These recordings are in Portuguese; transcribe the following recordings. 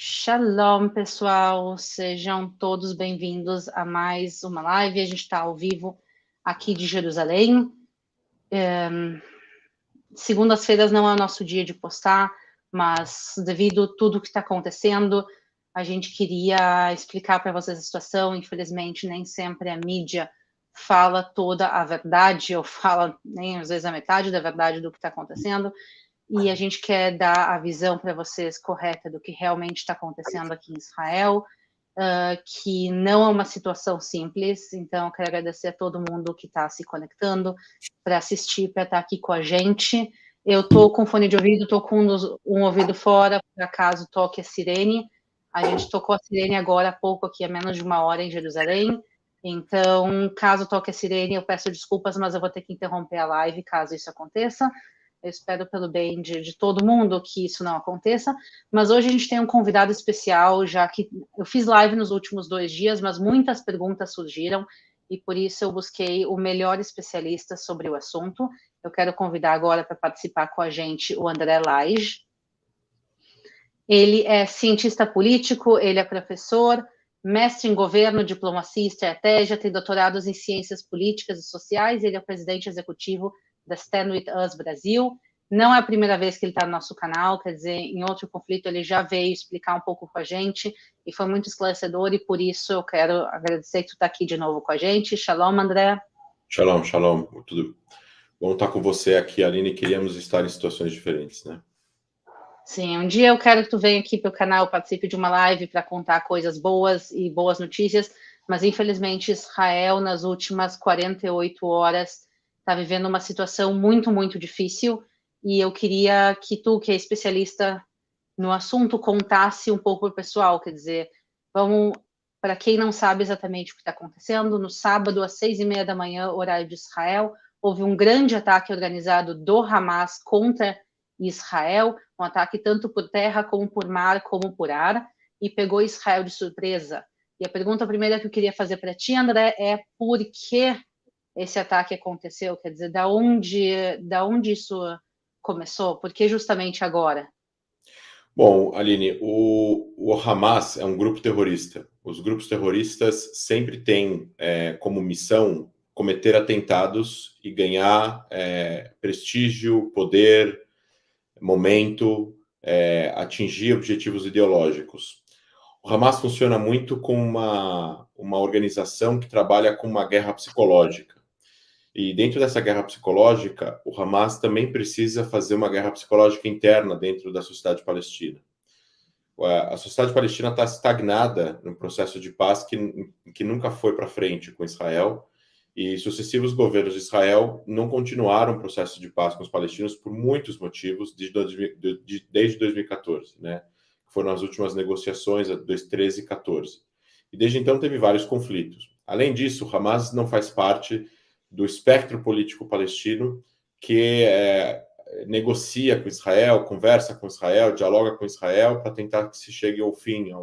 Shalom, pessoal. Sejam todos bem-vindos a mais uma live. A gente está ao vivo aqui de Jerusalém. Segundas-feiras não é o nosso dia de postar, mas devido a tudo que está acontecendo, a gente queria explicar para vocês a situação. Infelizmente, nem sempre a mídia fala toda a verdade, ou fala nem às vezes a metade da verdade do que está acontecendo. E a gente quer dar a visão para vocês correta do que realmente está acontecendo aqui em Israel, que não é uma situação simples. Então, eu quero agradecer a todo mundo que está se conectando para assistir, para estar aqui com a gente. Eu estou com fone de ouvido, estou com um ouvido fora, por acaso toque a sirene. A gente tocou a sirene agora há pouco, aqui há menos de uma hora em Jerusalém. Então, caso toque a sirene, eu peço desculpas, mas eu vou ter que interromper a live caso isso aconteça. Eu espero pelo bem de todo mundo que isso não aconteça, mas hoje a gente tem um convidado especial, já que eu fiz live nos últimos 2 dias, mas muitas perguntas surgiram, e por isso eu busquei o melhor especialista sobre o assunto. Eu quero convidar agora para participar com a gente o André Lage. Ele é cientista político, ele é professor, mestre em governo, diplomacia e estratégia, tem doutorados em ciências políticas e sociais, ele é o presidente executivo da Stand With Us Brasil. Não é a primeira vez que ele está no nosso canal, quer dizer, em outro conflito ele já veio explicar um pouco com a gente e foi muito esclarecedor, e por isso eu quero agradecer que tu está aqui de novo com a gente. Shalom, André. Shalom, shalom. Tudo bom estar com você aqui, Aline. Queríamos estar em situações diferentes, né? Sim, um dia eu quero que tu venha aqui para o canal, participe de uma live para contar coisas boas e boas notícias, mas infelizmente Israel, nas últimas 48 horas, está vivendo uma situação muito, muito difícil, e eu queria que tu, que é especialista no assunto, contasse um pouco para o pessoal. Quer dizer, vamos, para quem não sabe exatamente o que está acontecendo, no sábado, às 6:30 da manhã, horário de Israel, houve um grande ataque organizado do Hamas contra Israel, um ataque tanto por terra, como por mar, como por ar, e pegou Israel de surpresa. E a pergunta primeira que eu queria fazer para ti, André, é por que esse ataque aconteceu? Quer dizer, da onde isso começou? Por que justamente agora? Bom, Aline, o Hamas é um grupo terrorista. Os grupos terroristas sempre têm como missão cometer atentados e ganhar prestígio, poder, momento, atingir objetivos ideológicos. O Hamas funciona muito como uma organização que trabalha com uma guerra psicológica. E dentro dessa guerra psicológica, o Hamas também precisa fazer uma guerra psicológica interna dentro da sociedade palestina. A sociedade palestina está estagnada num processo de paz que nunca foi para frente com Israel, e sucessivos governos de Israel não continuaram o processo de paz com os palestinos por muitos motivos desde 2014, né? Foram as últimas negociações, 2013 e 14. E desde então teve vários conflitos. Além disso, o Hamas não faz parte do espectro político palestino que negocia com Israel, conversa com Israel, dialoga com Israel para tentar que se chegue ao fim, a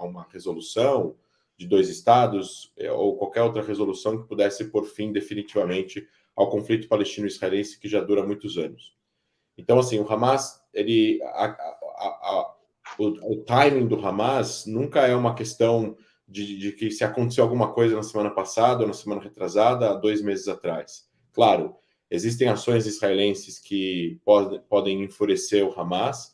uma resolução de 2 estados ou qualquer outra resolução que pudesse pôr fim definitivamente ao conflito palestino-israelense que já dura muitos anos. Então, assim, o Hamas, o timing do Hamas nunca é uma questão de que se aconteceu alguma coisa na semana passada ou na semana retrasada, há 2 meses atrás. Claro, existem ações israelenses que podem enfurecer o Hamas,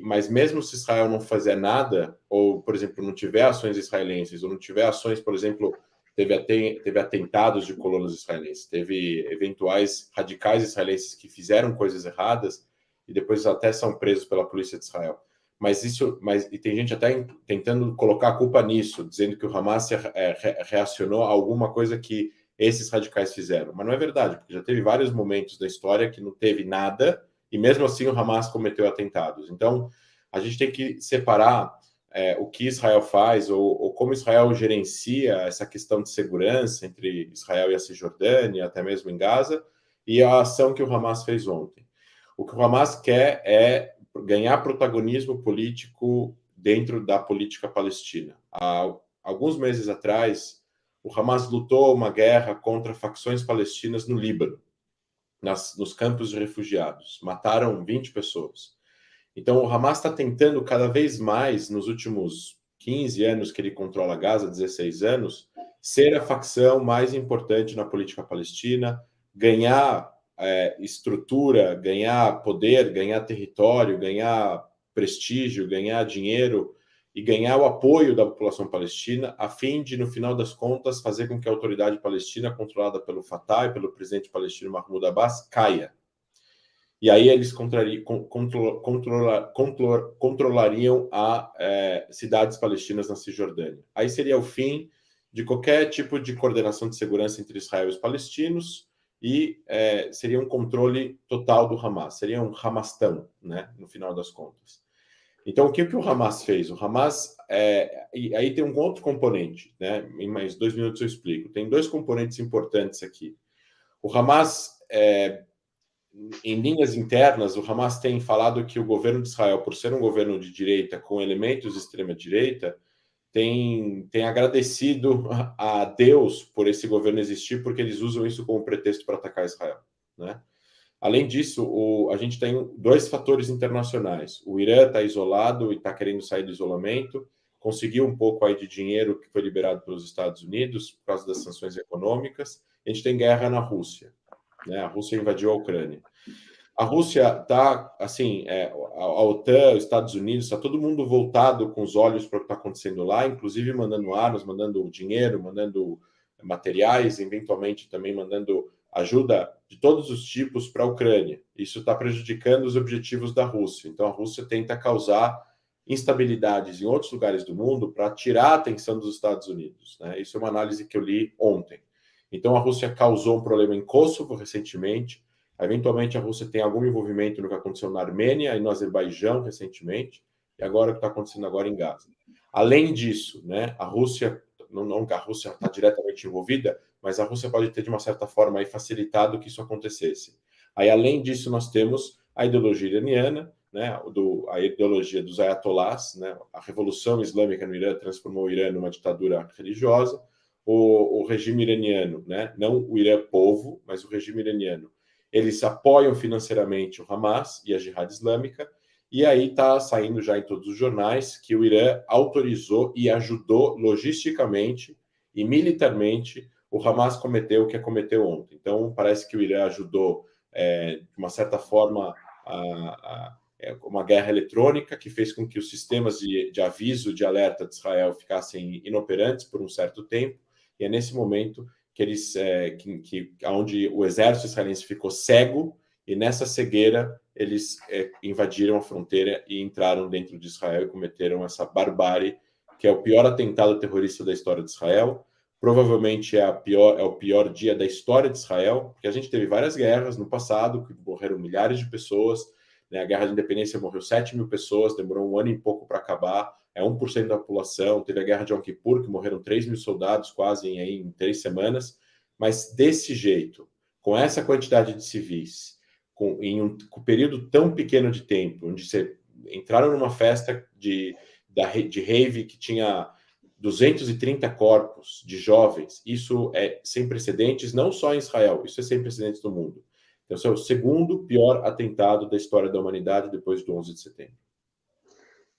mas mesmo se Israel não fizer nada, ou, por exemplo, não tiver ações israelenses, ou não tiver ações, por exemplo, teve atentados de colonos israelenses, teve eventuais radicais israelenses que fizeram coisas erradas e depois até são presos pela polícia de Israel. E tem gente até tentando colocar a culpa nisso, dizendo que o Hamas reacionou a alguma coisa que esses radicais fizeram. Mas não é verdade, porque já teve vários momentos da história que não teve nada, e mesmo assim o Hamas cometeu atentados. Então, a gente tem que separar o que Israel faz, ou como Israel gerencia essa questão de segurança entre Israel e a Cisjordânia, até mesmo em Gaza, e a ação que o Hamas fez ontem. O que o Hamas quer é ganhar protagonismo político dentro da política palestina. Há alguns meses atrás, o Hamas lutou uma guerra contra facções palestinas no Líbano, nos campos de refugiados. Mataram 20 pessoas. Então, o Hamas está tentando cada vez mais, nos últimos 15 anos que ele controla Gaza, 16 anos, ser a facção mais importante na política palestina, ganhar estrutura, ganhar poder, ganhar território, ganhar prestígio, ganhar dinheiro e ganhar o apoio da população palestina, a fim de, no final das contas, fazer com que a autoridade palestina, controlada pelo Fatah e pelo presidente palestino Mahmoud Abbas, caia. E aí eles controlariam cidades palestinas na Cisjordânia. Aí seria o fim de qualquer tipo de coordenação de segurança entre Israel e os palestinos e seria um controle total do Hamas. Seria um Hamastão, né, no final das contas. Então, o que o Hamas fez? O Hamas... e aí tem um outro componente, né? Em mais 2 minutos eu explico. Tem 2 componentes importantes aqui. O Hamas... em linhas internas, o Hamas tem falado que o governo de Israel, por ser um governo de direita com elementos de extrema-direita, tem agradecido a Deus por esse governo existir, porque eles usam isso como pretexto para atacar Israel, né? Além disso, a gente tem 2 fatores internacionais. O Irã está isolado e está querendo sair do isolamento, conseguiu um pouco aí de dinheiro que foi liberado pelos Estados Unidos por causa das sanções econômicas. A gente tem guerra na Rússia, né? A Rússia invadiu a Ucrânia. A Rússia está, assim, a OTAN, os Estados Unidos, está todo mundo voltado com os olhos para o que está acontecendo lá, inclusive mandando armas, mandando dinheiro, mandando materiais, eventualmente também mandando ajuda de todos os tipos para a Ucrânia. Isso está prejudicando os objetivos da Rússia. Então, a Rússia tenta causar instabilidades em outros lugares do mundo para tirar a atenção dos Estados Unidos, né? Isso é uma análise que eu li ontem. Então, a Rússia causou um problema em Kosovo recentemente. Eventualmente, a Rússia tem algum envolvimento no que aconteceu na Armênia e no Azerbaijão recentemente, e agora o que está acontecendo agora em Gaza. Além disso, né, a Rússia, não que a Rússia está diretamente envolvida, mas a Rússia pode ter, de uma certa forma, aí, facilitado que isso acontecesse. Aí, além disso, nós temos a ideologia iraniana, né, a ideologia dos ayatolás, né, a Revolução Islâmica no Irã transformou o Irã numa ditadura religiosa, o regime iraniano, né, não o Irã povo, mas o regime iraniano, eles apoiam financeiramente o Hamas e a Jihad Islâmica, e aí está saindo já em todos os jornais que o Irã autorizou e ajudou logisticamente e militarmente o Hamas cometer o que cometeu ontem. Então, parece que o Irã ajudou, de uma certa forma, uma guerra eletrônica que fez com que os sistemas de aviso, de alerta de Israel ficassem inoperantes por um certo tempo, e é nesse momento que eles, onde o exército israelense ficou cego, e nessa cegueira eles invadiram a fronteira e entraram dentro de Israel e cometeram essa barbárie, que é o pior atentado terrorista da história de Israel. Provavelmente é o pior dia da história de Israel, porque a gente teve várias guerras no passado, que morreram milhares de pessoas, né? A Guerra de Independência morreu 7.000 pessoas, demorou 1 ano e pouco para acabar, é 1% da população. Teve a Guerra de Yom Kippur, que morreram 3.000 soldados quase em 3 semanas, mas desse jeito, com essa quantidade de civis, em um período tão pequeno de tempo, onde você entraram numa festa de rave que tinha 230 corpos de jovens, isso é sem precedentes, não só em Israel, isso é sem precedentes no mundo. Então, esse é o segundo pior atentado da história da humanidade depois do 11 de setembro.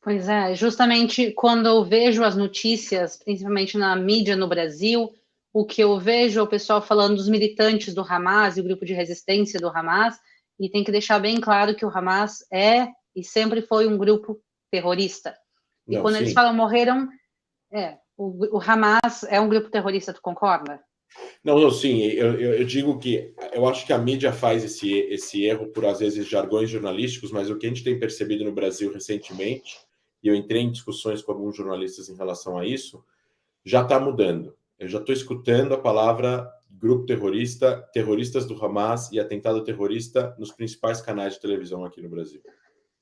Pois é, justamente quando eu vejo as notícias, principalmente na mídia no Brasil, o que eu vejo é o pessoal falando dos militantes do Hamas e o grupo de resistência do Hamas, e tem que deixar bem claro que o Hamas é e sempre foi um grupo terrorista. E quando eles falam morreram, o Hamas é um grupo terrorista, tu concorda? Não, sim, eu digo que eu acho que a mídia faz esse erro por, às vezes, jargões jornalísticos, mas o que a gente tem percebido no Brasil recentemente, e eu entrei em discussões com alguns jornalistas em relação a isso, já está mudando. Eu já estou escutando a palavra grupo terrorista, terroristas do Hamas e atentado terrorista nos principais canais de televisão aqui no Brasil.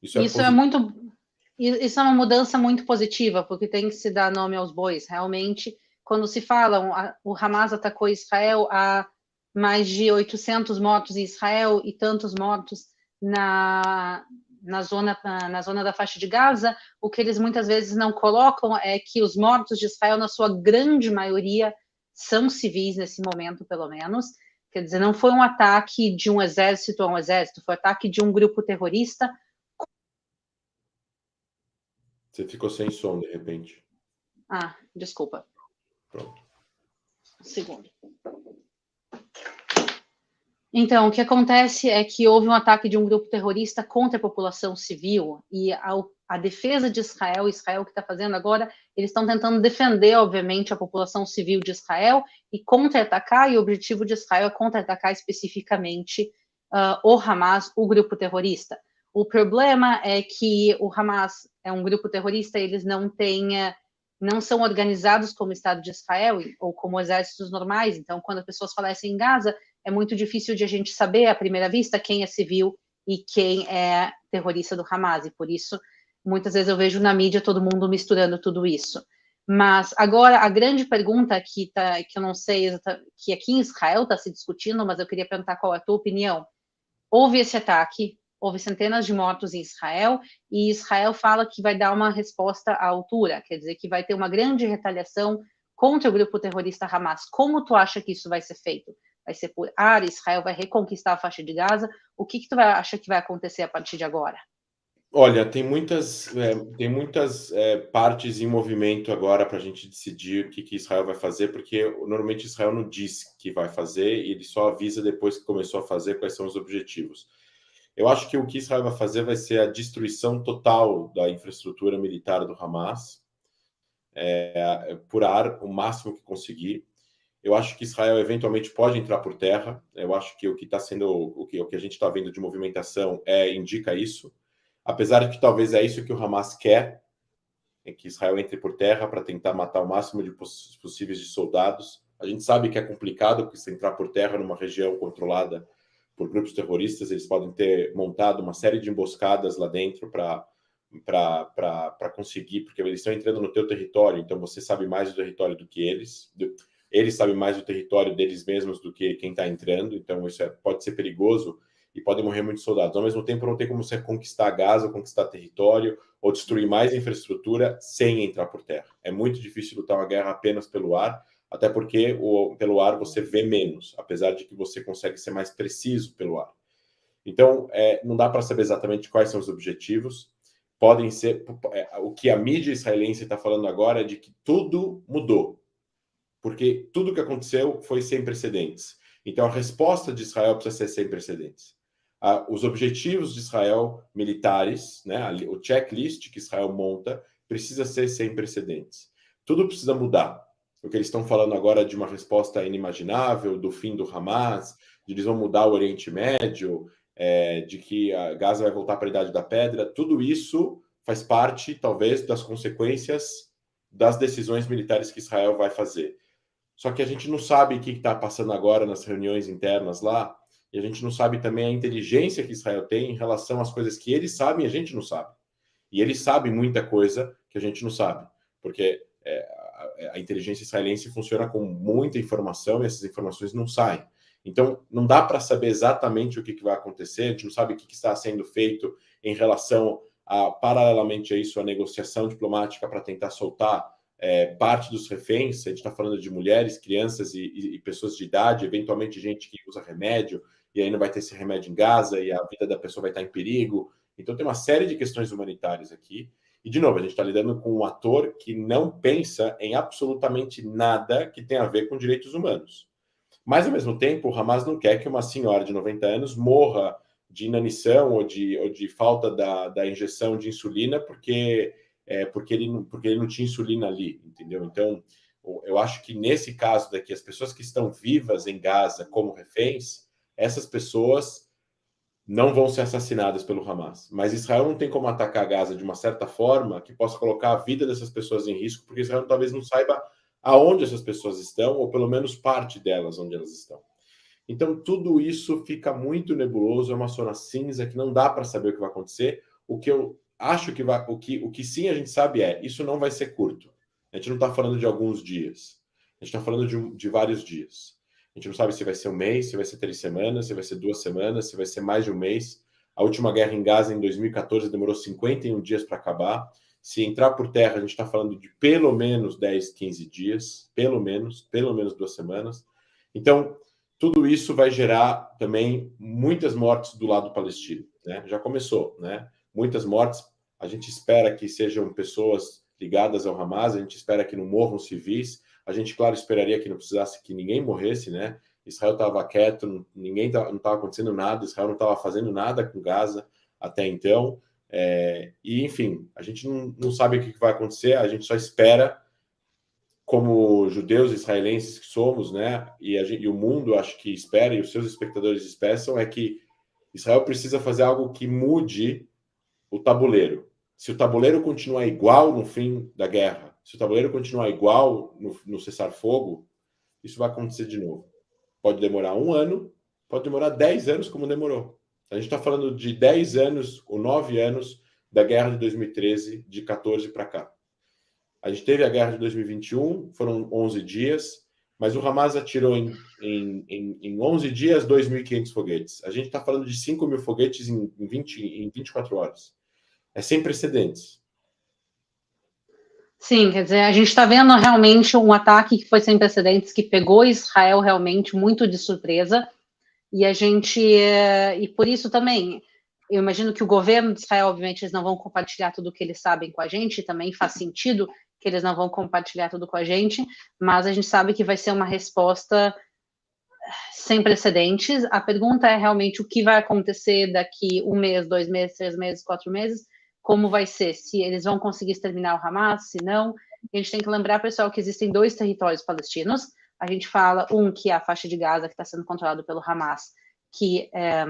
Isso é uma mudança muito positiva, porque tem que se dar nome aos bois. Realmente, quando se fala, o Hamas atacou Israel, há mais de 800 mortos em Israel e tantos mortos na zona da faixa de Gaza, o que eles muitas vezes não colocam é que os mortos de Israel, na sua grande maioria, são civis nesse momento, pelo menos. Quer dizer, não foi um ataque de um exército a um exército, foi um ataque de um grupo terrorista Você ficou sem som, de repente. Ah, desculpa. Pronto. Um segundo. Então, o que acontece é que houve um ataque de um grupo terrorista contra a população civil e a defesa de Israel que está fazendo agora, eles estão tentando defender, obviamente, a população civil de Israel e contra-atacar, e o objetivo de Israel é contra-atacar especificamente o Hamas, o grupo terrorista. O problema é que o Hamas é um grupo terrorista, eles não são organizados como Estado de Israel ou como exércitos normais, então quando as pessoas falecem em Gaza, é muito difícil de a gente saber à primeira vista quem é civil e quem é terrorista do Hamas, e por isso muitas vezes eu vejo na mídia todo mundo misturando tudo isso. Mas agora a grande pergunta que eu não sei, que aqui em Israel está se discutindo, mas eu queria perguntar qual é a tua opinião. Houve esse ataque, houve centenas de mortos em Israel, e Israel fala que vai dar uma resposta à altura, quer dizer que vai ter uma grande retaliação contra o grupo terrorista Hamas. Como tu acha que isso vai ser feito? Vai ser por ar? Israel vai reconquistar a faixa de Gaza? O que tu acha que vai acontecer a partir de agora? Olha, tem muitas partes em movimento agora para a gente decidir o que Israel vai fazer, porque normalmente Israel não diz que vai fazer, e ele só avisa depois que começou a fazer quais são os objetivos. Eu acho que o que Israel vai fazer vai ser a destruição total da infraestrutura militar do Hamas, por ar, o máximo que conseguir. Eu acho que Israel eventualmente pode entrar por terra. Eu acho que o que está sendo, o que a gente está vendo de movimentação indica isso. Apesar de que talvez é isso que o Hamas quer, é que Israel entre por terra para tentar matar o máximo de possíveis de soldados. A gente sabe que é complicado, porque se entrar por terra numa região controlada por grupos terroristas, eles podem ter montado uma série de emboscadas lá dentro para conseguir, porque eles estão entrando no teu território, então você sabe mais do território do que eles. Eles sabem mais do território deles mesmos do que quem está entrando, então isso pode ser perigoso e podem morrer muitos soldados. Ao mesmo tempo, não tem como você conquistar Gaza, conquistar território ou destruir mais infraestrutura sem entrar por terra. É muito difícil lutar uma guerra apenas pelo ar, até porque pelo ar você vê menos, apesar de que você consegue ser mais preciso pelo ar. Então, não dá para saber exatamente quais são os objetivos. Podem ser... o que a mídia israelense está falando agora é de que tudo mudou, porque tudo que aconteceu foi sem precedentes. Então, a resposta de Israel precisa ser sem precedentes. Os objetivos de Israel militares, né, o checklist que Israel monta, precisa ser sem precedentes. Tudo precisa mudar. O que eles estão falando agora de uma resposta inimaginável, do fim do Hamas, de eles vão mudar o Oriente Médio, de que a Gaza vai voltar para a Idade da Pedra, tudo isso faz parte, talvez, das consequências das decisões militares que Israel vai fazer. Só que a gente não sabe o que está passando agora nas reuniões internas lá, e a gente não sabe também a inteligência que Israel tem em relação às coisas que eles sabem e a gente não sabe. E eles sabem muita coisa que a gente não sabe, porque a inteligência israelense funciona com muita informação e essas informações não saem. Então, não dá para saber exatamente o que vai acontecer, a gente não sabe o que está sendo feito em relação paralelamente a isso, a negociação diplomática para tentar soltar parte dos reféns. A gente está falando de mulheres, crianças e pessoas de idade, eventualmente gente que usa remédio, e aí não vai ter esse remédio em Gaza, e a vida da pessoa vai estar em perigo. Então tem uma série de questões humanitárias aqui. E, de novo, a gente está lidando com um ator que não pensa em absolutamente nada que tenha a ver com direitos humanos. Mas, ao mesmo tempo, o Hamas não quer que uma senhora de 90 anos morra de inanição ou de falta da injeção de insulina porque ele não tinha insulina ali, entendeu? Então, eu acho que nesse caso daqui, as pessoas que estão vivas em Gaza como reféns, essas pessoas não vão ser assassinadas pelo Hamas. Mas Israel não tem como atacar Gaza de uma certa forma que possa colocar a vida dessas pessoas em risco, porque Israel talvez não saiba aonde essas pessoas estão, ou pelo menos parte delas onde elas estão. Então, tudo isso fica muito nebuloso, é uma zona cinza que não dá para saber o que vai acontecer. O que eu acho que vai... O que sim a gente sabe isso não vai ser curto. A gente não está falando de alguns dias. A gente está falando de vários dias. A gente não sabe se vai ser um mês, se vai ser 3 semanas, se vai ser 2 semanas, se vai ser mais de um mês. A última guerra em Gaza, em 2014, demorou 51 dias para acabar. Se entrar por terra, a gente está falando de pelo menos 10, 15 dias. Pelo menos 2 semanas. Então, tudo isso vai gerar também muitas mortes do lado palestino, né? Já começou, né? Muitas mortes. a gente espera que sejam pessoas ligadas ao Hamas, a gente espera que não morram civis, a gente, claro, esperaria que não precisasse que ninguém morresse, né? Israel estava quieto, não estava acontecendo nada, Israel não estava fazendo nada com Gaza até então, e enfim, a gente não sabe o que vai acontecer, a gente só espera, como judeus israelenses que somos, né? E o mundo, acho que espera, e os seus espectadores esperam, é que Israel precisa fazer algo que mude o tabuleiro. Se o tabuleiro continuar igual no fim da guerra, se o tabuleiro continuar igual no cessar-fogo, isso vai acontecer de novo. Pode demorar 1 ano, pode demorar 10 anos, como demorou. A gente está falando de 10 anos ou 9 anos da guerra de 2013, de 14 para cá. A gente teve a guerra de 2021, foram 11 dias, mas o Hamas atirou em 11 dias 2.500 foguetes. A gente está falando de 5.000 foguetes em 24 horas. É sem precedentes. Sim, quer dizer, a gente está vendo realmente um ataque que foi sem precedentes, que pegou Israel realmente muito de surpresa, e por isso também, eu imagino que o governo de Israel, obviamente, eles não vão compartilhar tudo o que eles sabem com a gente, também faz sentido que eles não vão compartilhar tudo com a gente, mas a gente sabe que vai ser uma resposta sem precedentes. A pergunta é realmente o que vai acontecer daqui 1 mês, 2 meses, 3 meses, 4 meses, como vai ser, se eles vão conseguir exterminar o Hamas, se não. A gente tem que lembrar, pessoal, que existem 2 territórios palestinos. A gente fala que é a faixa de Gaza, que está sendo controlado pelo Hamas, que é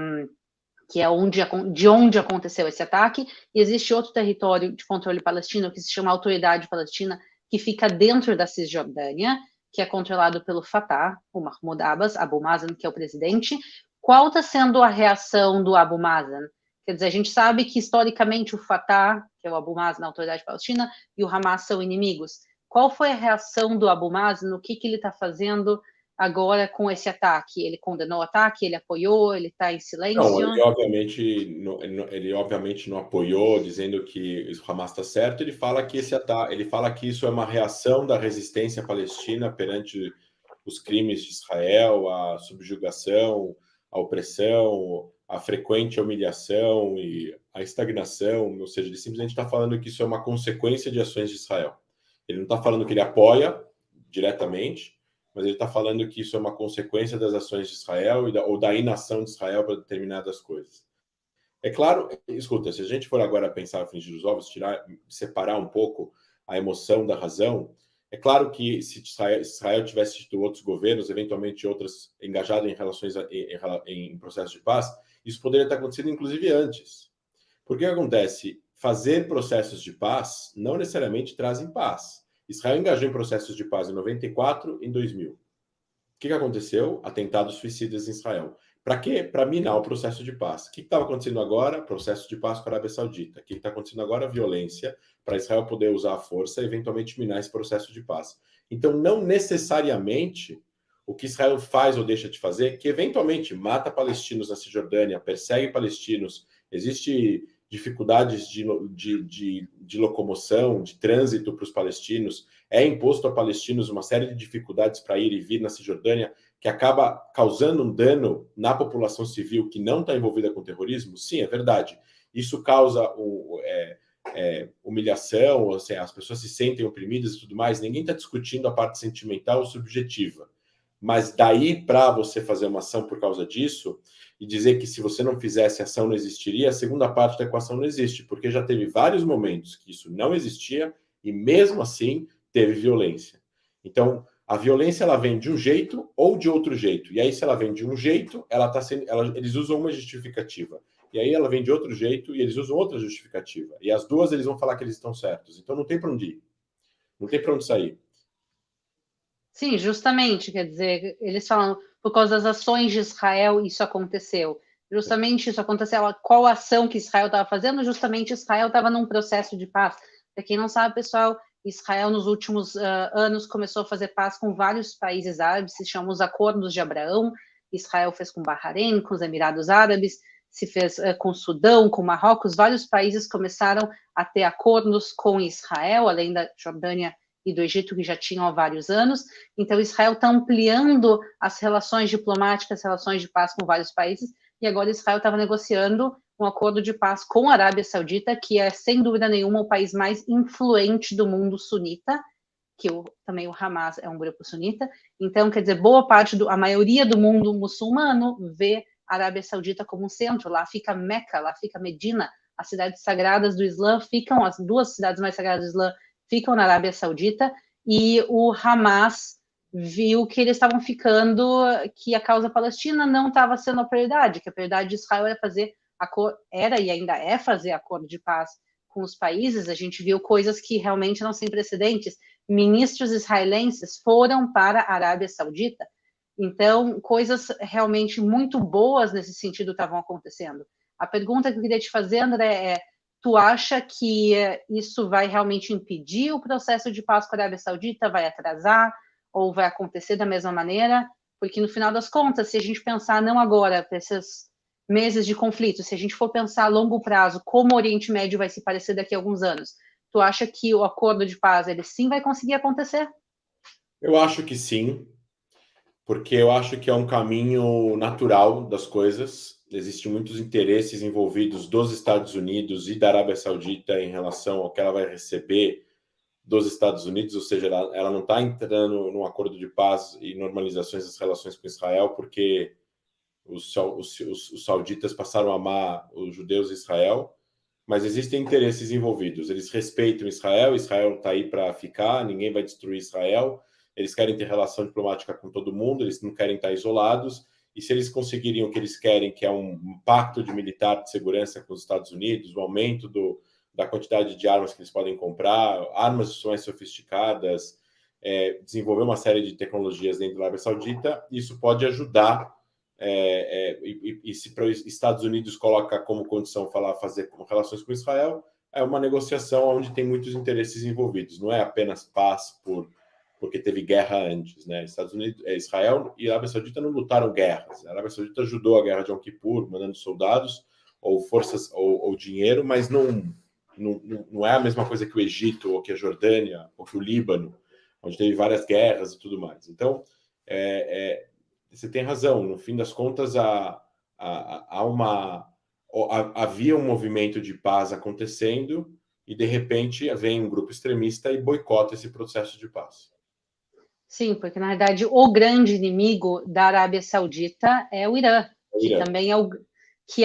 de onde aconteceu esse ataque, e existe outro território de controle palestino, que se chama Autoridade Palestina, que fica dentro da Cisjordânia, que é controlado pelo Fatah, o Mahmoud Abbas, Abu Mazen, que é o presidente. Qual está sendo a reação do Abu Mazen? Quer dizer, a gente sabe que, historicamente, o Fatah, que é o Abu Mazen, a Autoridade Palestina, e o Hamas são inimigos. Qual foi a reação do Abu Mazen? O que ele está fazendo agora com esse ataque? Ele condenou o ataque? Ele apoiou? Ele está em silêncio? Não, ele obviamente não apoiou, dizendo que o Hamas está certo. Ele fala que isso é uma reação da resistência palestina perante os crimes de Israel, a subjugação, a opressão, a frequente humilhação e a estagnação. Ou seja, ele simplesmente está falando que isso é uma consequência de ações de Israel. Ele não está falando que ele apoia diretamente, mas ele está falando que isso é uma consequência das ações de Israel ou da inação de Israel para determinadas coisas. É claro, escuta, se a gente for agora pensar a frente dos ovos, separar um pouco a emoção da razão, é claro que se Israel tivesse tido outros governos, eventualmente outras engajadas em relações em processo de paz, isso poderia ter acontecido inclusive antes. Porque o que acontece? Fazer processos de paz não necessariamente trazem paz. Israel engajou em processos de paz em 94 e em 2000. O que aconteceu? Atentados suicidas em Israel. Para quê? Para minar o processo de paz. O que estava acontecendo agora? Processo de paz com a Arábia Saudita. O que está acontecendo agora? Violência, para Israel poder usar a força e eventualmente minar esse processo de paz. Então, não necessariamente o que Israel faz ou deixa de fazer, que eventualmente mata palestinos na Cisjordânia, persegue palestinos, existe dificuldades de locomoção, de trânsito para os palestinos, é imposto a palestinos uma série de dificuldades para ir e vir na Cisjordânia, que acaba causando um dano na população civil que não está envolvida com terrorismo? Sim, é verdade. Isso causa humilhação, ou seja, as pessoas se sentem oprimidas e tudo mais. Ninguém está discutindo a parte sentimental ou subjetiva. Mas daí para você fazer uma ação por causa disso e dizer que se você não fizesse a ação não existiria, a segunda parte da equação não existe, porque já teve vários momentos que isso não existia e mesmo assim teve violência. Então, a violência ela vem de um jeito ou de outro jeito. E aí, se ela vem de um jeito, eles usam uma justificativa. E aí ela vem de outro jeito e eles usam outra justificativa. E as duas eles vão falar que eles estão certos. Então não tem para onde ir. Não tem para onde sair. Sim, justamente, quer dizer, eles falam, por causa das ações de Israel, isso aconteceu. Justamente isso aconteceu, qual ação que Israel estava fazendo? Justamente Israel estava num processo de paz. Para quem não sabe, pessoal, Israel nos últimos anos começou a fazer paz com vários países árabes, se chamam os Acordos de Abraão. Israel fez com Bahrein, com os Emirados Árabes, se fez com o Sudão, com Marrocos. Vários países começaram a ter acordos com Israel, além da Jordânia e do Egito, que já tinham há vários anos. Então, Israel está ampliando as relações diplomáticas, relações de paz com vários países, e agora Israel estava negociando um acordo de paz com a Arábia Saudita, que é, sem dúvida nenhuma, o país mais influente do mundo sunita, que também o Hamas é um grupo sunita. Então, quer dizer, a maioria do mundo muçulmano vê a Arábia Saudita como um centro. Lá fica Meca, lá fica Medina, as cidades sagradas do Islã ficam, as duas cidades mais sagradas do Islã ficam na Arábia Saudita, e o Hamas viu que eles estavam que a causa palestina não estava sendo a prioridade, que a prioridade de Israel era e ainda é fazer acordo de paz com os países. A gente viu coisas que realmente não sem precedentes. Ministros israelenses foram para a Arábia Saudita. Então, coisas realmente muito boas nesse sentido estavam acontecendo. A pergunta que eu queria te fazer, André, tu acha que isso vai realmente impedir o processo de paz com a Arábia Saudita? Vai atrasar? Ou vai acontecer da mesma maneira? Porque, no final das contas, se a gente pensar não agora, para esses meses de conflito, se a gente for pensar a longo prazo, como o Oriente Médio vai se parecer daqui a alguns anos, tu acha que o acordo de paz, ele sim vai conseguir acontecer? Eu acho que sim, porque eu acho que é um caminho natural das coisas. Existem muitos interesses envolvidos dos Estados Unidos e da Arábia Saudita em relação ao que ela vai receber dos Estados Unidos, ou seja, ela não está entrando num acordo de paz e normalizações das relações com Israel, porque os sauditas passaram a amar os judeus e Israel, mas existem interesses envolvidos. Eles respeitam Israel está aí para ficar, ninguém vai destruir Israel, eles querem ter relação diplomática com todo mundo, eles não querem estar isolados, e se eles conseguirem o que eles querem, que é um pacto de militar de segurança com os Estados Unidos, o aumento da quantidade de armas que eles podem comprar, armas mais sofisticadas, desenvolver uma série de tecnologias dentro da Arábia Saudita, isso pode ajudar. E se para os Estados Unidos coloca como condição fazer relações com Israel, é uma negociação onde tem muitos interesses envolvidos. Não é apenas paz porque teve guerra antes, né? Estados Unidos, Israel e a Arábia Saudita não lutaram guerras. A Arábia Saudita ajudou a guerra de Yom Kippur, mandando soldados ou forças ou dinheiro, mas não é a mesma coisa que o Egito ou que a Jordânia ou que o Líbano, onde teve várias guerras e tudo mais. Então, você tem razão. No fim das contas, havia um movimento de paz acontecendo e, de repente, vem um grupo extremista e boicota esse processo de paz. Sim, porque, na verdade, o grande inimigo da Arábia Saudita é o Irã, que também é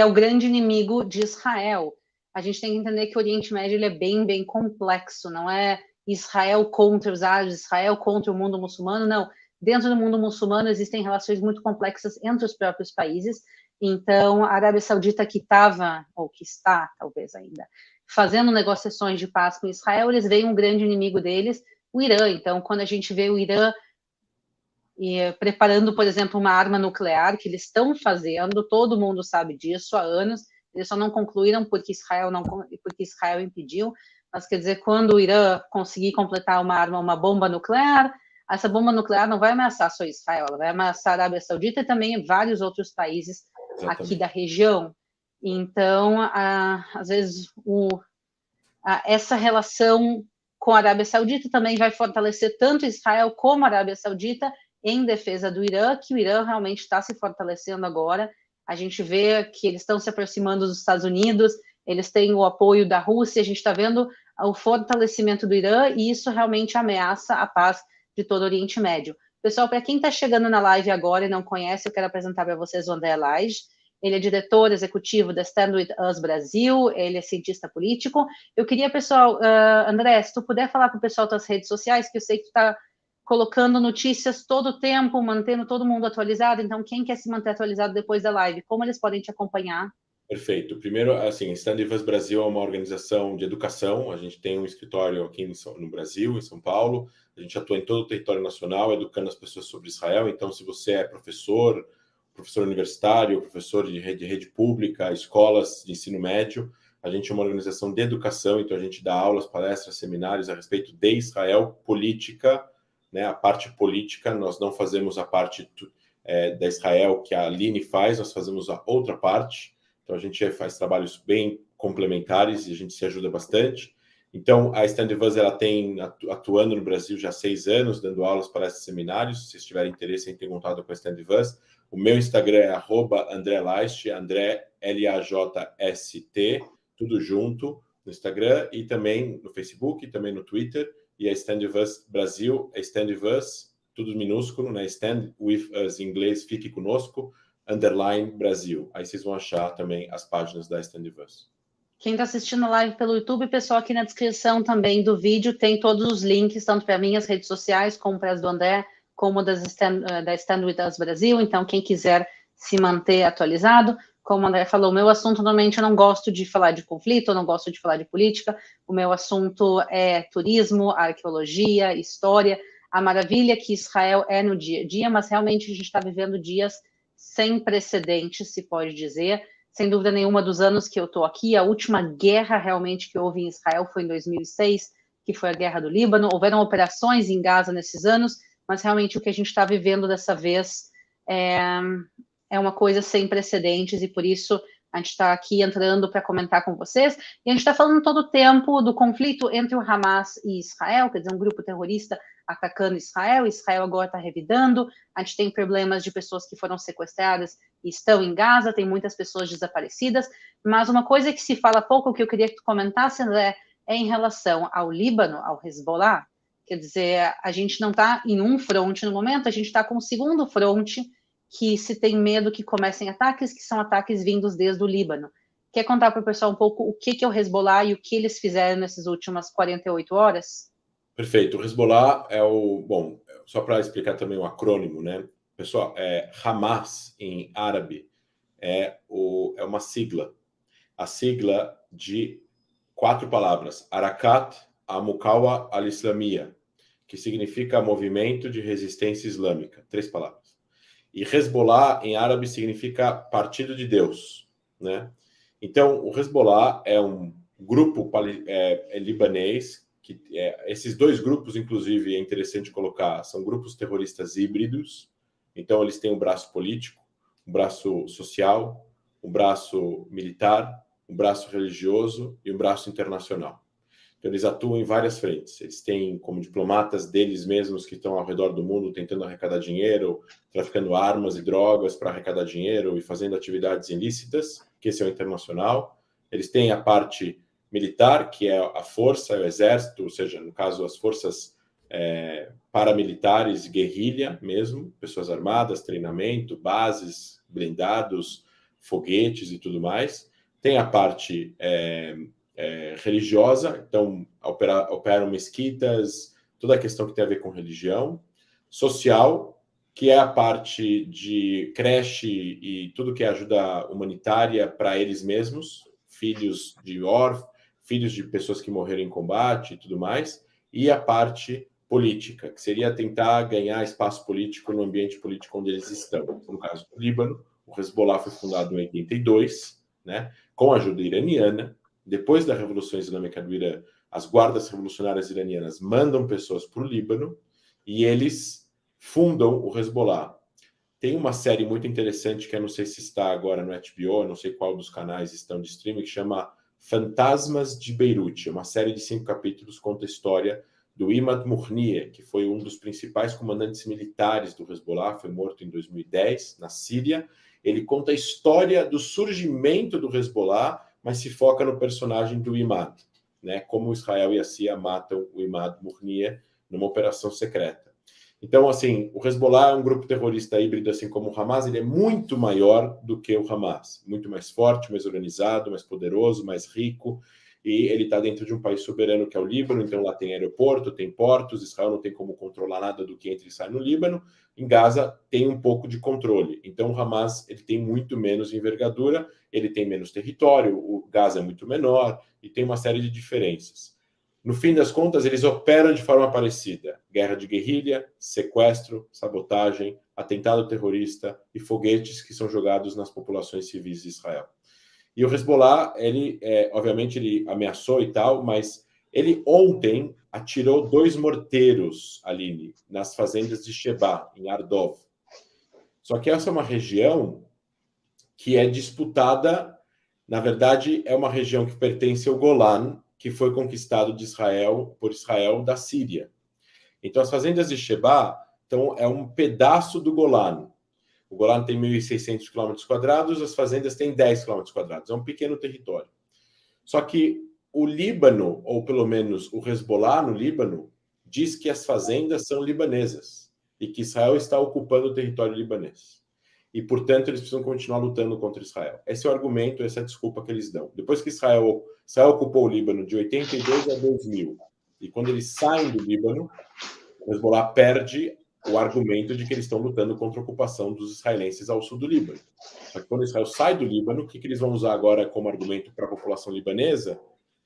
o grande inimigo de Israel. A gente tem que entender que o Oriente Médio ele é bem, bem complexo. Não é Israel contra os árabes, Israel contra o mundo muçulmano, não. Dentro do mundo muçulmano existem relações muito complexas entre os próprios países. Então, a Arábia Saudita que estava, ou que está, talvez ainda, fazendo negociações de paz com Israel, eles veem um grande inimigo deles, o Irã. Então, quando a gente vê o Irã preparando, por exemplo, uma arma nuclear, que eles estão fazendo, todo mundo sabe disso há anos, eles só não concluíram porque Israel impediu, mas quer dizer, quando o Irã conseguir completar uma bomba nuclear, essa bomba nuclear não vai ameaçar só Israel, ela vai ameaçar a Arábia Saudita e também vários outros países aqui da região. Então, às vezes, essa relação com a Arábia Saudita também vai fortalecer tanto Israel como a Arábia Saudita em defesa do Irã, que o Irã realmente está se fortalecendo agora. A gente vê que eles estão se aproximando dos Estados Unidos, eles têm o apoio da Rússia, a gente está vendo o fortalecimento do Irã, e isso realmente ameaça a paz de todo o Oriente Médio. Pessoal, para quem está chegando na live agora e não conhece, eu quero apresentar para vocês o André Lage. Ele é diretor executivo da Stand With Us Brasil, ele é cientista político. Eu queria, pessoal, André, se tu puder falar para o pessoal das redes sociais, que eu sei que tu está colocando notícias todo o tempo, mantendo todo mundo atualizado, então quem quer se manter atualizado depois da live, como eles podem te acompanhar? Perfeito. Primeiro, assim, Stand With Us Brasil é uma organização de educação, a gente tem um escritório aqui no Brasil, em São Paulo, a gente atua em todo o território nacional, educando as pessoas sobre Israel, então se você é professor universitário, professor de rede pública, escolas de ensino médio, a gente é uma organização de educação, então a gente dá aulas, palestras, seminários a respeito de Israel, política, né, a parte política, nós não fazemos a parte da Israel que a Aline faz, nós fazemos a outra parte, então a gente faz trabalhos bem complementares e a gente se ajuda bastante. Então a Stand With Us, ela tem atuando no Brasil já há 6 anos, dando aulas, palestras, seminários. Se vocês tiverem interesse em ter contato com a Stand With Us, o meu Instagram é @AndréLaiste, André LAJST, tudo junto, no Instagram e também no Facebook, e também no Twitter. E a Stand With Us Brasil, é Stand With Us, tudo minúsculo, né? Stand With Us em inglês, fique conosco, _ Brasil. Aí vocês vão achar também as páginas da Stand With Us. Quem está assistindo a live pelo YouTube, pessoal, aqui na descrição também do vídeo tem todos os links, tanto para minhas redes sociais, como para as do André, como da Stand With Us Brasil. Então, quem quiser se manter atualizado, como o André falou, o meu assunto, normalmente, eu não gosto de falar de conflito, eu não gosto de falar de política. O meu assunto é turismo, arqueologia, história, a maravilha que Israel é no dia a dia, mas realmente a gente está vivendo dias sem precedentes, se pode dizer. Sem dúvida nenhuma, dos anos que eu estou aqui, a última guerra realmente que houve em Israel foi em 2006, que foi a Guerra do Líbano. Houveram operações em Gaza nesses anos, mas realmente o que a gente está vivendo dessa vez é uma coisa sem precedentes, e por isso a gente está aqui entrando para comentar com vocês. E a gente está falando todo o tempo do conflito entre o Hamas e Israel, quer dizer, um grupo terrorista atacando Israel. Israel agora está revidando. A gente tem problemas de pessoas que foram sequestradas e estão em Gaza, tem muitas pessoas desaparecidas, mas uma coisa que se fala pouco, que eu queria que tu comentasse, André, é em relação ao Líbano, ao Hezbollah. Quer dizer, a gente não está em um fronte no momento, a gente está com o segundo fronte, que se tem medo que comecem ataques, que são ataques vindos desde o Líbano. Quer contar para o pessoal um pouco o que é o Hezbollah e o que eles fizeram nessas últimas 48 horas? Perfeito. O Hezbollah é o... Bom, só para explicar também o acrônimo, né? Pessoal, Hamas, em árabe, é uma sigla. A sigla de 4 palavras. Harakat Al-Muqawa Al-Islamiyya, que significa Movimento de Resistência Islâmica. 3 palavras. E Hezbollah, em árabe, significa Partido de Deus, né? Então, o Hezbollah é um grupo libanês, que esses 2 grupos, inclusive, é interessante colocar, são grupos terroristas híbridos. Então, eles têm um braço político, um braço social, um braço militar, um braço religioso e um braço internacional. Então, eles atuam em várias frentes. Eles têm como diplomatas deles mesmos que estão ao redor do mundo tentando arrecadar dinheiro, traficando armas e drogas para arrecadar dinheiro e fazendo atividades ilícitas, que esse é o internacional. Eles têm a parte militar, que é a força, o exército, ou seja, no caso, as forças paramilitares, guerrilha mesmo, pessoas armadas, treinamento, bases, blindados, foguetes e tudo mais. Tem a parte religiosa, então operam mesquitas, toda a questão que tem a ver com religião. Social, que é a parte de creche e tudo que é ajuda humanitária para eles mesmos, filhos de órfãos, filhos de pessoas que morreram em combate e tudo mais. E a parte política, que seria tentar ganhar espaço político no ambiente político onde eles estão. No caso do Líbano, o Hezbollah foi fundado em 82, né, com a ajuda iraniana. Depois da Revolução Islâmica do Irã, as guardas revolucionárias iranianas mandam pessoas para o Líbano e eles fundam o Hezbollah. Tem uma série muito interessante que eu não sei se está agora no HBO, não sei qual dos canais estão de streaming, que chama Fantasmas de Beirute. É uma série de 5 capítulos, conta a história do Imad Mournieh, que foi um dos principais comandantes militares do Hezbollah, foi morto em 2010, na Síria. Ele conta a história do surgimento do Hezbollah, mas se foca no personagem do Imad, né? Como Israel e a CIA matam o Imad Mournieh numa operação secreta. Então, assim, o Hezbollah é um grupo terrorista híbrido, assim como o Hamas. Ele é muito maior do que o Hamas, muito mais forte, mais organizado, mais poderoso, mais rico, e ele está dentro de um país soberano que é o Líbano. Então lá tem aeroporto, tem portos, Israel não tem como controlar nada do que entra e sai no Líbano. Em Gaza tem um pouco de controle. Então o Hamas ele tem muito menos envergadura, ele tem menos território, o Gaza é muito menor e tem uma série de diferenças. No fim das contas, eles operam de forma parecida. Guerra de guerrilha, sequestro, sabotagem, atentado terrorista e foguetes que são jogados nas populações civis de Israel. E o Hezbollah, obviamente, ele ameaçou e tal, mas ele ontem atirou 2 morteiros, Aline, nas fazendas de Sheba, em Ardov. Só que essa é uma região que é disputada, na verdade, é uma região que pertence ao Golan, que foi conquistado por Israel da Síria. Então, as fazendas de Sheba é um pedaço do Golan. O Golan tem 1.600 km², as fazendas têm 10 km². É um pequeno território. Só que o Líbano, ou pelo menos o Hezbollah no Líbano, diz que as fazendas são libanesas e que Israel está ocupando o território libanês. E, portanto, eles precisam continuar lutando contra Israel. Esse é o argumento, essa é a desculpa que eles dão. Depois que Israel ocupou o Líbano de 82 a 2000, e quando eles saem do Líbano, o Hezbollah perde o argumento de que eles estão lutando contra a ocupação dos israelenses ao sul do Líbano. Só que quando Israel sai do Líbano, o que eles vão usar agora como argumento para a população libanesa?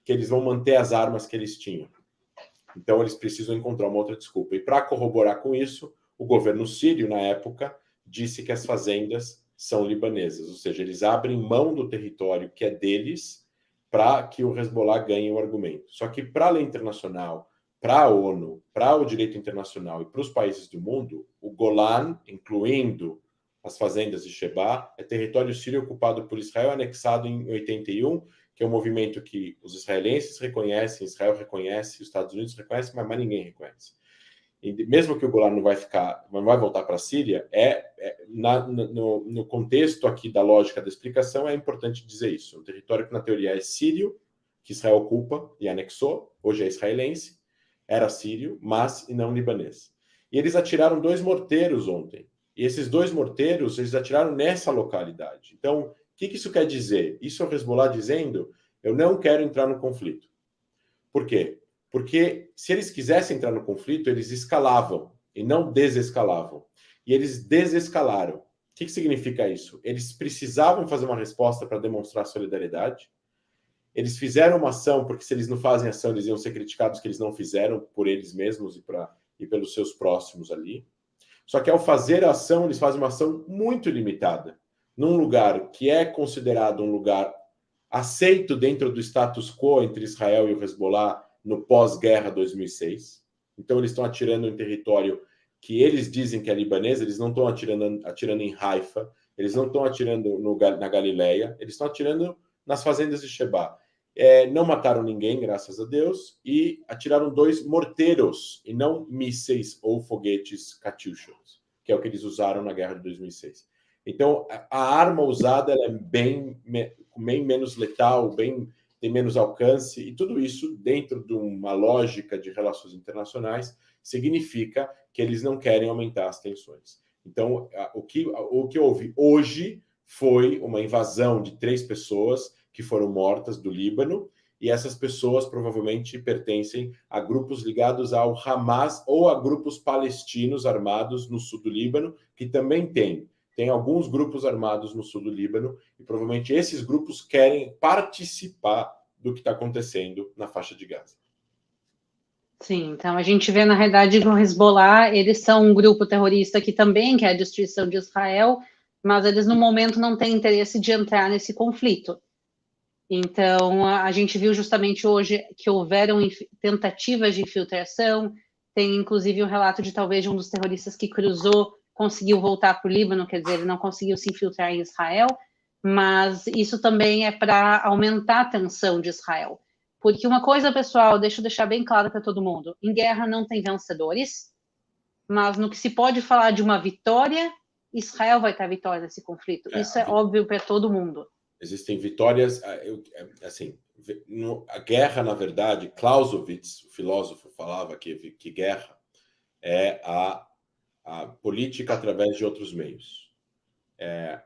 Que eles vão manter as armas que eles tinham. Então, eles precisam encontrar uma outra desculpa. E para corroborar com isso, o governo sírio, na época, disse que as fazendas são libanesas. Ou seja, eles abrem mão do território que é deles para que o Hezbollah ganhe o argumento. Só que para a lei internacional, para a ONU, para o direito internacional e para os países do mundo, o Golan, incluindo as fazendas de Shebá, é território sírio ocupado por Israel, anexado em 81, que é um movimento que os israelenses reconhecem, Israel reconhece, os Estados Unidos reconhecem, mas ninguém reconhece. E mesmo que o Golan não vai voltar para a Síria, no contexto aqui da lógica da explicação, é importante dizer isso. Um território que, na teoria, é sírio, que Israel ocupa e anexou, hoje é israelense, era sírio, mas e não libanês. E eles atiraram 2 morteiros ontem. E esses 2 morteiros, eles atiraram nessa localidade. Então, o que isso quer dizer? Isso é o Hezbollah dizendo, eu não quero entrar no conflito. Por quê? Porque se eles quisessem entrar no conflito, eles escalavam e não desescalavam. E eles desescalaram. O que significa isso? Eles precisavam fazer uma resposta para demonstrar solidariedade. Eles fizeram uma ação, porque se eles não fazem ação, eles iam ser criticados que eles não fizeram por eles mesmos e pelos seus próximos ali. Só que ao fazer a ação, eles fazem uma ação muito limitada, num lugar que é considerado um lugar aceito dentro do status quo entre Israel e o Hezbollah no pós-guerra 2006. Então, eles estão atirando em território que eles dizem que é libanês, eles não estão atirando em Haifa, eles não estão atirando na Galileia, eles estão atirando nas fazendas de Shebá. Não mataram ninguém, graças a Deus, e atiraram 2 morteiros, e não mísseis ou foguetes Katyushas, que é o que eles usaram na guerra de 2006. Então, a arma usada ela é bem menos letal, tem menos alcance, e tudo isso, dentro de uma lógica de relações internacionais, significa que eles não querem aumentar as tensões. Então, o que houve hoje foi uma invasão de 3 pessoas que foram mortas do Líbano, e essas pessoas provavelmente pertencem a grupos ligados ao Hamas ou a grupos palestinos armados no sul do Líbano, que também tem alguns grupos armados no sul do Líbano, e provavelmente esses grupos querem participar do que está acontecendo na faixa de Gaza. Sim, então a gente vê, na realidade, que o Hezbollah, eles são um grupo terrorista que também quer a destruição de Israel, mas eles, no momento, não têm interesse de entrar nesse conflito. Então, a gente viu justamente hoje que houveram tentativas de infiltração, tem inclusive um relato de talvez de um dos terroristas que cruzou, conseguiu voltar para o Líbano, quer dizer, ele não conseguiu se infiltrar em Israel, mas isso também é para aumentar a tensão de Israel. Porque uma coisa, pessoal, deixa eu deixar bem claro para todo mundo, em guerra não tem vencedores, mas no que se pode falar de uma vitória, Israel vai ter a vitória nesse conflito. Isso é óbvio para todo mundo. Existem vitórias, assim, a guerra, na verdade, Clausewitz, o filósofo, falava que guerra é a política através de outros meios. É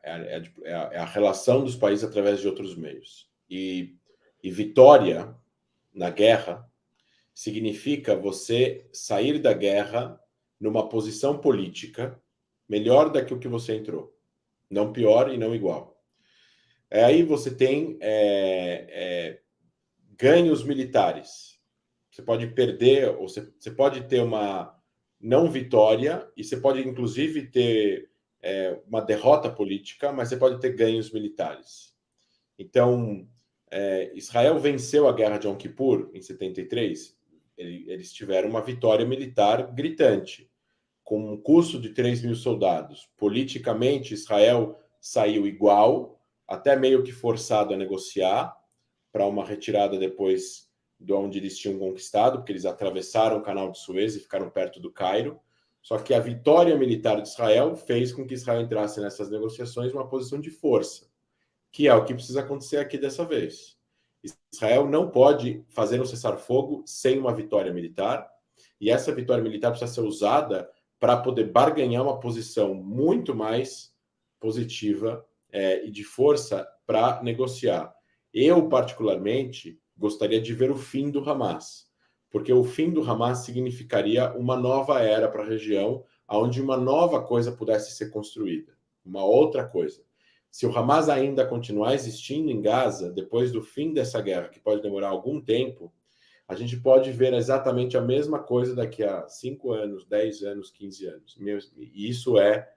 a relação dos países através de outros meios. E vitória na guerra significa você sair da guerra numa posição política melhor do que o que você entrou. Não pior e não igual. Aí você tem ganhos militares. Você pode perder, ou você pode ter uma não vitória, e você pode, inclusive, ter uma derrota política, mas você pode ter ganhos militares. Então, Israel venceu a guerra de Yom Kippur, em 73. Eles tiveram uma vitória militar gritante, com um custo de 3 mil soldados. Politicamente, Israel saiu igual, até meio que forçado a negociar para uma retirada depois de onde eles tinham conquistado, porque eles atravessaram o canal de Suez e ficaram perto do Cairo. Só que a vitória militar de Israel fez com que Israel entrasse nessas negociações numa posição de força, que é o que precisa acontecer aqui dessa vez. Israel não pode fazer um cessar-fogo sem uma vitória militar, e essa vitória militar precisa ser usada para poder barganhar uma posição muito mais positiva e de força para negociar. Eu, particularmente, gostaria de ver o fim do Hamas, porque o fim do Hamas significaria uma nova era para a região, onde uma nova coisa pudesse ser construída, uma outra coisa. Se o Hamas ainda continuar existindo em Gaza, depois do fim dessa guerra, que pode demorar algum tempo, a gente pode ver exatamente a mesma coisa daqui a 5 anos, 10 anos, 15 anos. E isso é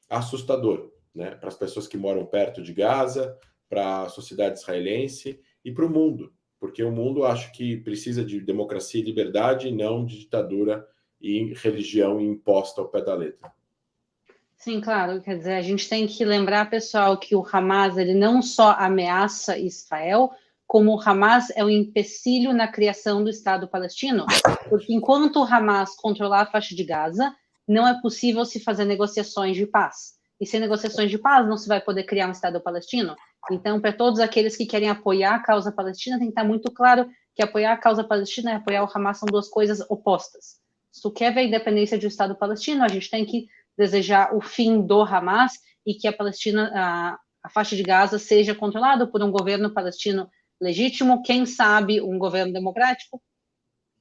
assustador, né? Para as pessoas que moram perto de Gaza, para a sociedade israelense e para o mundo, porque o mundo acho que precisa de democracia e liberdade, e não de ditadura e religião imposta ao pé da letra. Sim, claro. Quer dizer, a gente tem que lembrar, pessoal, que o Hamas ele não só ameaça Israel, como o Hamas é um empecilho na criação do Estado palestino, porque enquanto o Hamas controlar a faixa de Gaza, não é possível se fazer negociações de paz. E sem negociações de paz, não se vai poder criar um Estado palestino. Então, para todos aqueles que querem apoiar a causa palestina, tem que estar muito claro que apoiar a causa palestina e apoiar o Hamas são duas coisas opostas. Se tu quer ver a independência de um Estado palestino, a gente tem que desejar o fim do Hamas e que a Palestina, a faixa de Gaza, seja controlada por um governo palestino legítimo, quem sabe um governo democrático.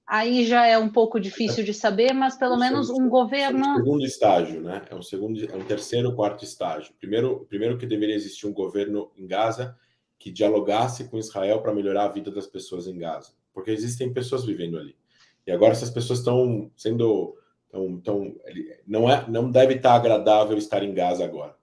Aí já é um pouco difícil de saber, mas pelo menos um governo... É um segundo estágio, né? É um terceiro, quarto estágio. Primeiro que deveria existir um governo em Gaza que dialogasse com Israel para melhorar a vida das pessoas em Gaza, porque existem pessoas vivendo ali. E agora essas pessoas estão sendo... não deve estar agradável estar em Gaza agora.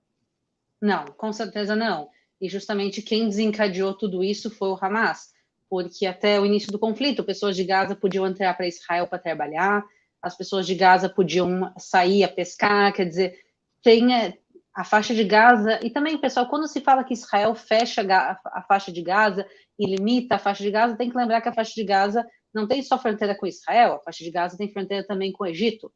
Não, com certeza não. E justamente quem desencadeou tudo isso foi o Hamas, porque até o início do conflito, pessoas de Gaza podiam entrar para Israel para trabalhar, as pessoas de Gaza podiam sair a pescar, quer dizer, tem a faixa de Gaza, e também, pessoal, quando se fala que Israel fecha a faixa de Gaza e limita a faixa de Gaza, tem que lembrar que a faixa de Gaza não tem só fronteira com Israel, a faixa de Gaza tem fronteira também com o Egito.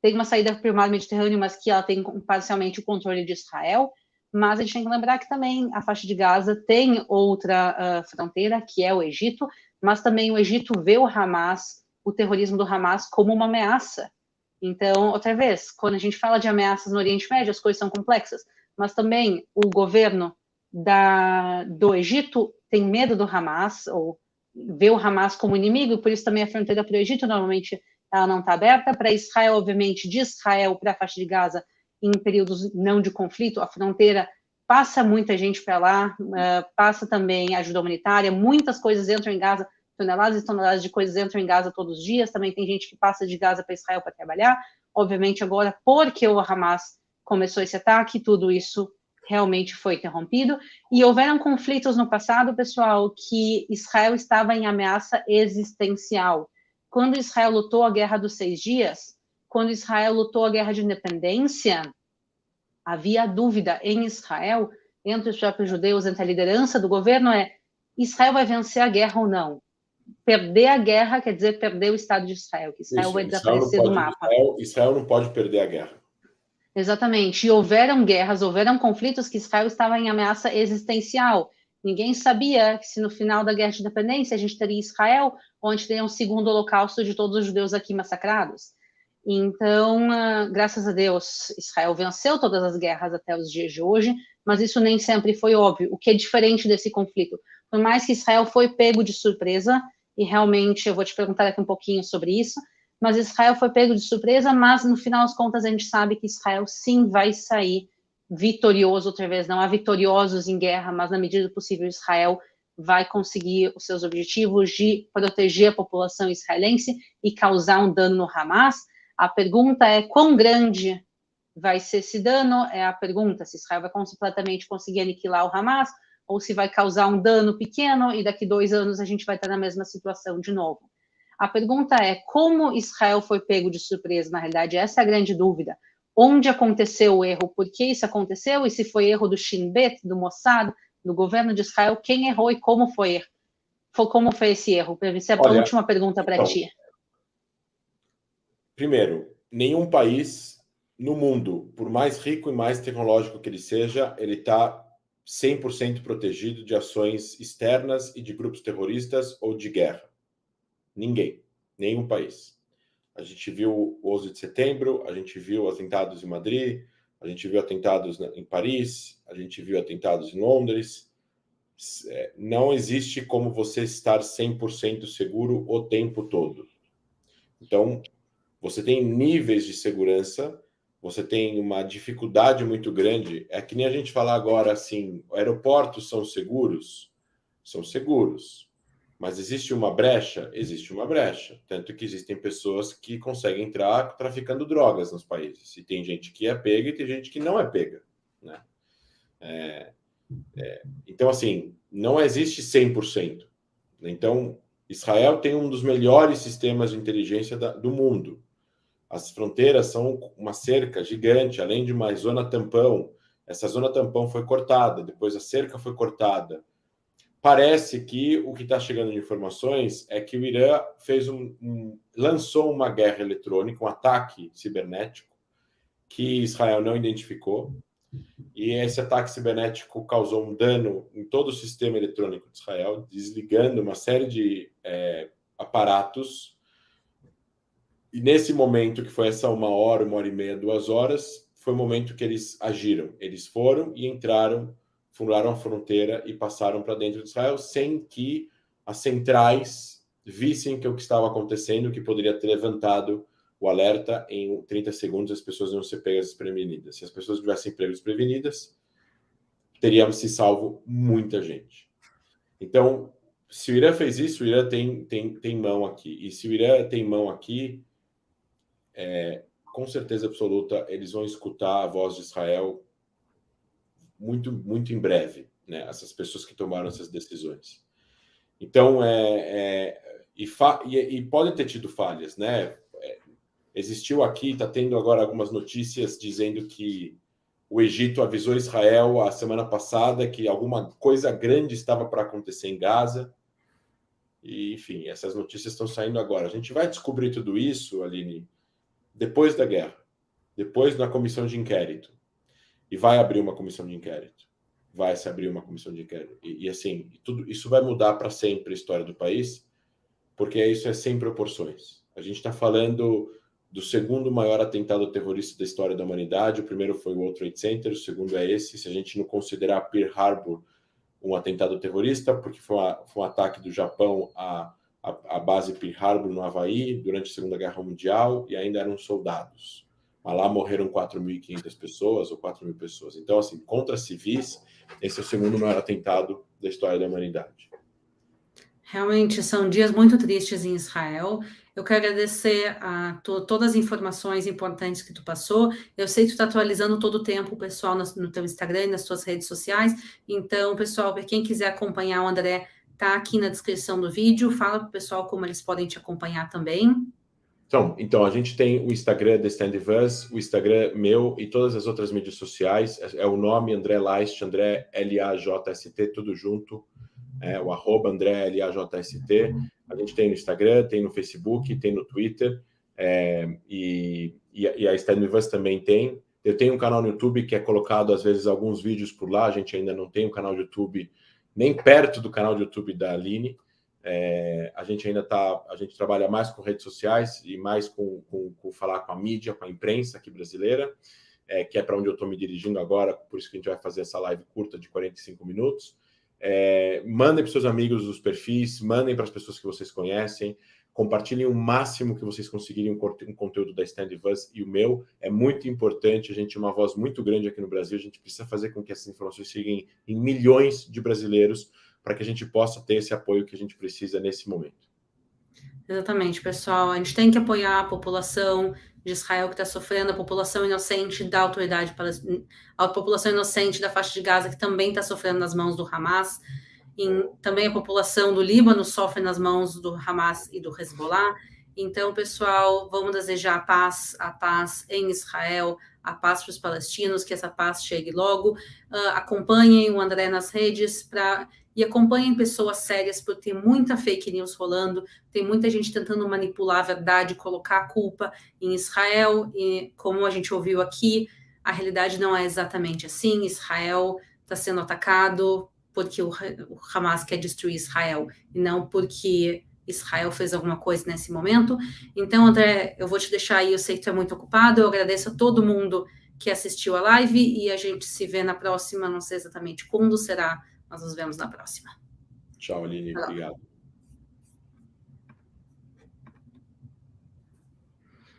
Tem uma saída para o mar Mediterrâneo, mas que ela tem parcialmente o controle de Israel. Mas a gente tem que lembrar que também a faixa de Gaza tem outra fronteira, que é o Egito, mas também o Egito vê o Hamas, o terrorismo do Hamas, como uma ameaça. Então, outra vez, quando a gente fala de ameaças no Oriente Médio, as coisas são complexas, mas também o governo do Egito tem medo do Hamas, ou vê o Hamas como inimigo, e por isso também a fronteira para o Egito normalmente ela não está aberta. Para Israel, obviamente, de Israel para a faixa de Gaza, em períodos não de conflito, a fronteira passa muita gente para lá, passa também ajuda humanitária, muitas coisas entram em Gaza, toneladas e toneladas de coisas entram em Gaza todos os dias, também tem gente que passa de Gaza para Israel para trabalhar, obviamente agora, porque o Hamas começou esse ataque, tudo isso realmente foi interrompido, e houveram conflitos no passado, pessoal, que Israel estava em ameaça existencial. Quando Israel lutou a Guerra dos 6 Dias, quando Israel lutou a guerra de independência, havia dúvida em Israel, entre os próprios judeus, entre a liderança do governo, Israel vai vencer a guerra ou não? Perder a guerra quer dizer perder o Estado de Israel, que Israel vai desaparecer do mapa. Israel não pode perder a guerra. Exatamente, e houveram guerras, houveram conflitos que Israel estava em ameaça existencial. Ninguém sabia se no final da guerra de independência a gente teria Israel, onde teria um segundo holocausto de todos os judeus aqui massacrados. Então, graças a Deus, Israel venceu todas as guerras até os dias de hoje, mas isso nem sempre foi óbvio. O que é diferente desse conflito? Por mais que Israel foi pego de surpresa, e realmente eu vou te perguntar aqui um pouquinho sobre isso, mas Israel foi pego de surpresa, mas no final das contas a gente sabe que Israel sim vai sair vitorioso outra vez. Não há vitoriosos em guerra, mas na medida do possível Israel vai conseguir os seus objetivos de proteger a população israelense e causar um dano no Hamas. A pergunta é quão grande vai ser esse dano, é a pergunta, se Israel vai completamente conseguir aniquilar o Hamas, ou se vai causar um dano pequeno e daqui 2 anos a gente vai estar na mesma situação de novo. A pergunta é como Israel foi pego de surpresa, na realidade, essa é a grande dúvida. Onde aconteceu o erro, por que isso aconteceu, e se foi erro do Shin Bet, do Mossad, do governo de Israel, quem errou e como foi esse erro? Essa é a última pergunta para ti. Primeiro, nenhum país no mundo, por mais rico e mais tecnológico que ele seja, ele está 100% protegido de ações externas e de grupos terroristas ou de guerra. Ninguém, nenhum país. A gente viu o 11 de setembro, a gente viu atentados em Madrid, a gente viu atentados em Paris, a gente viu atentados em Londres. Não existe como você estar 100% seguro o tempo todo. Então, você tem níveis de segurança, você tem uma dificuldade muito grande. É que nem a gente falar agora assim, aeroportos são seguros? São seguros. Mas existe uma brecha? Existe uma brecha. Tanto que existem pessoas que conseguem entrar traficando drogas nos países. E tem gente que é pega e tem gente que não é pega, né? Então, assim, não existe 100%. Então, Israel tem um dos melhores sistemas de inteligência do mundo. As fronteiras são uma cerca gigante, além de uma zona tampão. Essa zona tampão foi cortada, depois a cerca foi cortada. Parece que o que está chegando de informações é que o Irã lançou uma guerra eletrônica, um ataque cibernético, que Israel não identificou. E esse ataque cibernético causou um dano em todo o sistema eletrônico de Israel, desligando uma série de aparatos. E nesse momento, que foi essa 1 hora e meia, 2 horas, foi o momento que eles agiram. Eles foram e entraram, furaram a fronteira e passaram para dentro de Israel, sem que as centrais vissem que o que estava acontecendo, que poderia ter levantado o alerta em 30 segundos, as pessoas não ser pegas desprevenidas. Se as pessoas tivessem pego desprevenidas, teríamos se salvo muita gente. Então, se o Irã fez isso, o Irã tem mão aqui. E se o Irã tem mão aqui, com certeza absoluta, eles vão escutar a voz de Israel muito, muito em breve, né? Essas pessoas que tomaram essas decisões. Então, e pode ter tido falhas, né? Existiu aqui, está tendo agora algumas notícias dizendo que o Egito avisou Israel a semana passada que alguma coisa grande estava para acontecer em Gaza. E, enfim, essas notícias estão saindo agora. A gente vai descobrir tudo isso, Aline, depois da guerra, depois da comissão de inquérito. E vai abrir uma comissão de inquérito. Vai se abrir uma comissão de inquérito. E assim, tudo isso vai mudar para sempre a história do país, porque isso é sem proporções. A gente está falando do segundo maior atentado terrorista da história da humanidade. O primeiro foi o World Trade Center, o segundo é esse. Se a gente não considerar Pearl Harbor um atentado terrorista, porque foi um ataque do Japão à base Pearl Harbor, no Havaí, durante a Segunda Guerra Mundial, e ainda eram soldados. Mas lá morreram 4.500 pessoas ou 4.000 pessoas. Então, assim, contra civis, esse é o segundo maior atentado da história da humanidade. Realmente são dias muito tristes em Israel. Eu quero agradecer a todas as informações importantes que tu passou. Eu sei que tu está atualizando todo o tempo o pessoal no teu Instagram e nas tuas redes sociais. Então, pessoal, para quem quiser acompanhar o André, tá aqui na descrição do vídeo. Fala para o pessoal como eles podem te acompanhar também. Então, a gente tem o Instagram da Stand With Us, o Instagram meu e todas as outras mídias sociais. É o nome André Laist, André L-A-J-S-T, tudo junto. O @ André LAJST. A gente tem no Instagram, tem no Facebook, tem no Twitter. E a Stand With Us também tem. Eu tenho um canal no YouTube que é colocado, às vezes, alguns vídeos por lá. A gente ainda não tem um canal de YouTube nem perto do canal de YouTube da Aline. A gente ainda a gente trabalha mais com redes sociais e mais com falar com a mídia, com a imprensa aqui brasileira, que é para onde eu estou me dirigindo agora, por isso que a gente vai fazer essa live curta de 45 minutos. Mandem para os seus amigos os perfis, mandem para as pessoas que vocês conhecem, compartilhem o máximo que vocês conseguirem um conteúdo da Stand With Us e o meu. É muito importante, a gente tem uma voz muito grande aqui no Brasil, a gente precisa fazer com que essas informações cheguem em milhões de brasileiros, para que a gente possa ter esse apoio que a gente precisa nesse momento. Exatamente, pessoal. A gente tem que apoiar a população de Israel que está sofrendo, a população inocente da autoridade, a população inocente da faixa de Gaza, que também está sofrendo nas mãos do Hamas. Também a população do Líbano sofre nas mãos do Hamas e do Hezbollah. Então, pessoal, vamos desejar a paz em Israel, a paz para os palestinos, que essa paz chegue logo. Acompanhem o André nas redes para e acompanhem pessoas sérias, porque tem muita fake news rolando, tem muita gente tentando manipular a verdade, colocar a culpa em Israel, e como a gente ouviu aqui, a realidade não é exatamente assim. Israel está sendo atacado porque o Hamas quer destruir Israel, e não porque Israel fez alguma coisa nesse momento. Então, André, eu vou te deixar aí, eu sei que tu é muito ocupado, eu agradeço a todo mundo que assistiu a live, e a gente se vê na próxima, não sei exatamente quando será, mas nos vemos na próxima. Tchau, Aline, obrigado.